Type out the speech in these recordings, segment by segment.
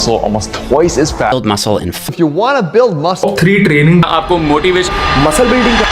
So almost twice as fast. Build muscle in If you want to build muscle, 3 training आपको motivation muscle building.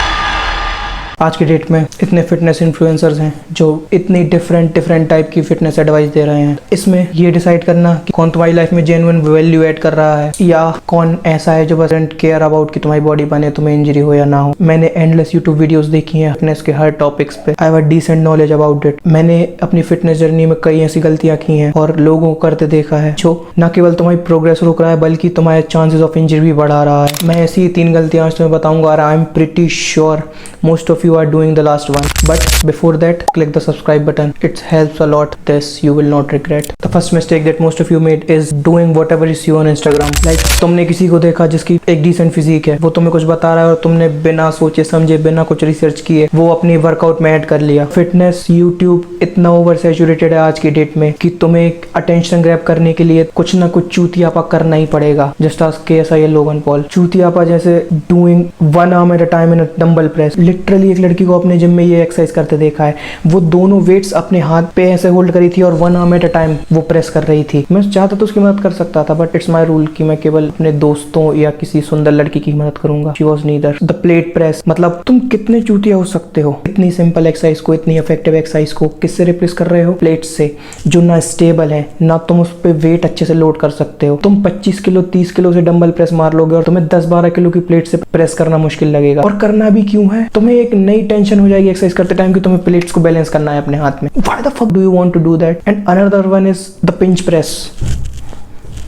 आज की date में इतने fitness influencers हैं जो इतनी डिफरेंट टाइप की फिटनेस एडवाइस दे रहे हैं। इसमें ये डिसाइड करना कि कौन तुम्हारी लाइफ में जेन्युइन वैल्यू ऐड कर रहा है या कौन ऐसा है जो बस केयर अबाउट कि तुम्हारी बॉडी बने, तुम्हें इंजरी हो या ना हो। मैंने एंडलेस यूट्यूब वीडियोस देखी हैं फिटनेस के हर टॉपिक्स पे। I have a decent knowledge about it. मैंने अपनी फिटनेस जर्नी में कई ऐसी गलतियां की हैं और लोगों को करते देखा है जो न केवल तुम्हारी प्रोग्रेस रोक रहा है बल्कि तुम्हारे चांसेस ऑफ इंजरी भी बढ़ा रहा है। मैं ऐसी 3 गलतियां आज तुम्हें बताऊंगा और I am pretty sure most of you are doing the last one, but before that click the subscribe button. It helps a lot. This you will not regret. The first mistake that most of you made is doing whatever you see on Instagram. Like तुमने किसी को देखा जिसकी एक decent physique है, वो तुम्हें कुछ बता रहा है और तुमने बिना सोचे समझे बिना कुछ रिसर्च किए वो अपनी वर्कआउट में ऐड कर लिया। फिटनेस यूट्यूब इतना ओवर सैचुरेटेड है आज की डेट में कि तुम्हें अटेंशन ग्रैब करने के लिए कुछ ना कुछ चूतियापा करना ही पड़ेगा। Just ask KSI Logan Paul. चूतियापा जैसे doing 1 arm at a time in a dumbbell press। Literally एक लड़की को अपने जिम में ये एक्सरसाइज करते देखा है। वो दोनों वेट्स अपने हाथ पे ऐसे होल्ड करी थी और 1 arm at a time वो प्रेस कर रही थी। मैं चाहता तो उसकी मदद कर सकता था बट इट्स माय रूल कि मैं केवल अपने दोस्तों या किसी सुंदर लड़की की मदद करूंगा। She was neither. The plate press, मतलब तुम कितने चूतिया हो सकते हो। इतनी सिंपल एक्सरसाइज को, इतनी इफेक्टिव एक्सरसाइज को किससे रिप्लेस कर रहे हो? प्लेट से, जो ना स्टेबल है ना तुम उस पर वेट अच्छे से लोड कर सकते हो। तुम 25 किलो 30 किलो से डंबल प्रेस मार लोगे और तुम्हें 10-12 किलो की प्लेट से प्रेस करना मुश्किल लगेगा। और करना भी क्यों है? तुम्हें एक नई टेंशन हो जाएगी एक्सरसाइज करते टाइम कि तुम्हें प्लेट्स को बैलेंस करना है अपने हाथ में। Why the fuck do you want to do that? And another one is the pinch press.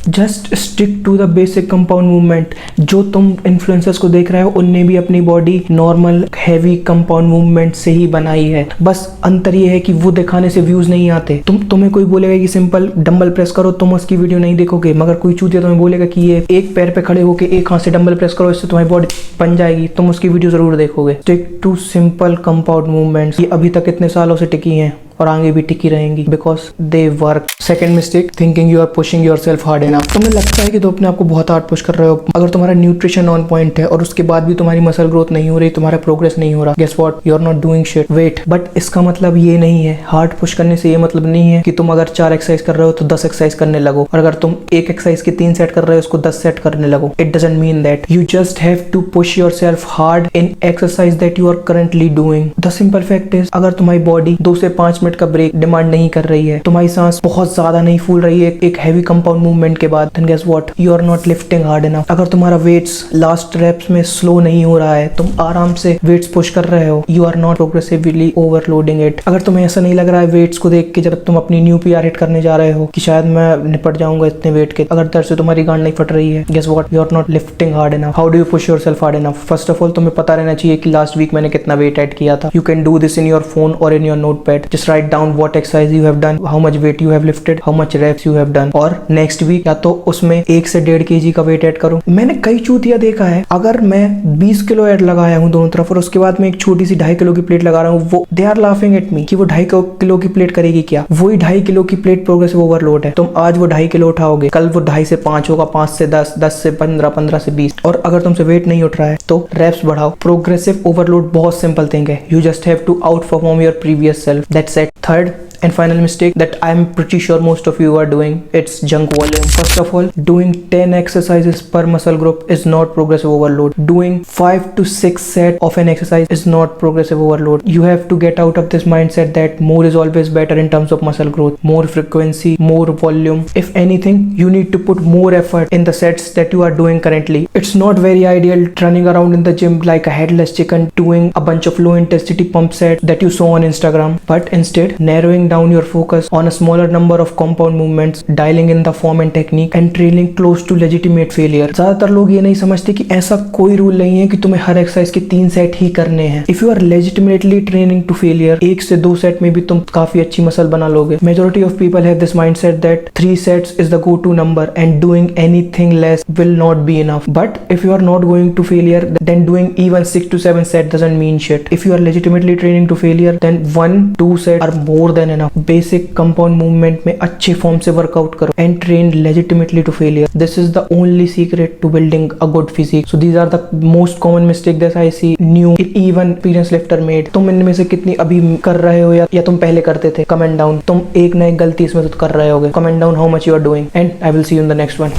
Just stick to the basic compound movement. जो तुम इन्फ्लुएंसर्स को देख रहे हो उनने भी अपनी body normal heavy compound movement से ही बनाई है। बस अंतर ये है कि वो दिखाने से व्यूज नहीं आते। तुम्हें कोई बोलेगा कि सिंपल डंबल प्रेस करो, तुम उसकी वीडियो नहीं देखोगे। मगर कोई चूतिया तुम्हें बोलेगा कि ये एक पैर पे खड़े होकर एक हाथ से डंबल प्रेस करो, इससे तुम्हारी बॉडी बन जाएगी, तुम उसकी वीडियो जरूर देखोगे। Stick to simple compound movements. ये अभी तक इतने सालों से टिकी हैं और आगे भी टिकी रहेंगी because they work. Second mistake, thinking you are pushing yourself hard enough. तुम्हें लगता है कि तुम अपने आप को बहुत हार्ड पुश कर रहे हो। अगर तुम्हारा न्यूट्रिशन ऑन पॉइंट है और उसके बाद भी तुम्हारी मसल ग्रोथ नहीं हो रही, तुम्हारा प्रोग्रेस नहीं हो रहा, guess what, you are not doing shit. Wait, but इसका मतलब ये नहीं है, हार्ड पुश करने से ये मतलब नहीं है कि तुम अगर 4 एक्सरसाइज कर रहे हो तो 10 एक्सरसाइज करने लगो, और अगर तुम एक एक्सरसाइज के 3 सेट कर रहे हो उसको 10 सेट करने लगो। It doesn't mean that. You just have to push yourself hard in exercise that you are currently doing. The simple fact is, अगर तुम्हारी बॉडी 2 से 5 मिनट का ब्रेक डिमांड नहीं कर रही है, तुम्हारी सांस बहुत ज्यादा नहीं फूल रही है एक हैवी कंपाउंड मूवमेंट के बाद, then guess what, you are not lifting hard enough। अगर तुम्हारा वेट्स लास्ट रेप्स में स्लो नहीं हो रहा है, तुम आराम से वेट्स पुश कर रहे हो, you are not progressively overloading it। अगर तुम्हें ऐसा नहीं लग रहा है वेट्स को देख के जब तुम अपनी न्यू PR हिट करने जा रहे हो कि शायद मैं निपट जाऊंगा इतने वेट के, अगर दर्द से तुम्हारी गांड नहीं फट रही है, guess what, you are not lifting hard enough। how do you push yourself hard enough? first of all तुम्हें पता रहना चाहिए कि लास्ट वीक मैंने कितना वेट ऐड किया था। you can do this in your phone or in your notepad। just write down what exercise you have done, how much weight you have lifted, how much reps you have done, और next week या तो उसमें 1 से 1.5 kg का wait add करो। मैंने कई चूतिया देखा है, अगर मैं 20 किलो ऐड लगाया हूँ दोनों तरफ और उसके बाद मैं एक छोटी सी 2.5 किलो की प्लेट लगा रहा हूँ, वो they are laughing at me कि वो 2.5 किलो की प्लेट करेगी क्या। वही 2.5 किलो की प्लेट प्रोग्रेसिव ओवरलोड है। तुम आज वो 2.5 किलो उठाओगे, कल वो 2.5 से 5 होगा, 5 से 10, 10 से 15, 15 से 20। और अगर तुमसे वेट नहीं उठ रहा है तो रेप्स बढ़ाओ। प्रोग्रेसिव ओवरलोड बहुत सिंपल थिंग है। You just have to outperform your previous self, that's it. Third and final mistake that I'm pretty sure most of you are doing, it's junk volume। First of all, doing 10 exercises per muscle group is not progressive overload। Doing 5 to 6 sets of an exercise is not progressive overload। You have to get out of this mindset that more is always better in terms of muscle growth, more frequency, more volume। If anything, you need to put more effort in the sets that you are doing currently। It's not very ideal running around in the gym like a headless chicken doing a bunch of low intensity pump sets that you saw on Instagram, but instead narrowing down your focus on a smaller number of compound movements, dialing in the form and technique and trailing close to legitimate failure। ज्यादातर लोग ये नहीं समझते कि ऐसा कोई rule नहीं है कि तुम्हें हर एक्सरसाइज के 3 सेट ही करने हैं। If you are legitimately training to failure, 1 से 2 सेट में भी तुम काफी अच्छी मसल बना लोगे। Majority of people have this mindset that 3 sets is the go-to number and doing anything less will not be enough। But if you are not going to failure, then doing even 6 to 7 sets doesn't mean shit। If you are legitimately training to failure, then 1-2 sets are more than enough ना, basic compound movement में अच्छे form से workout करो and train legitimately to failure. This is the only secret to building a good physique. So these are the most common mistake that I see new even experience lifter made. तुम इनमें से कितनी अभी कर रहे हो या तुम पहले करते थे? Comment down. तुम एक ना एक गलती इसमें तो कर रहे होगे. Comment down how much you are doing and I will see you in the next one.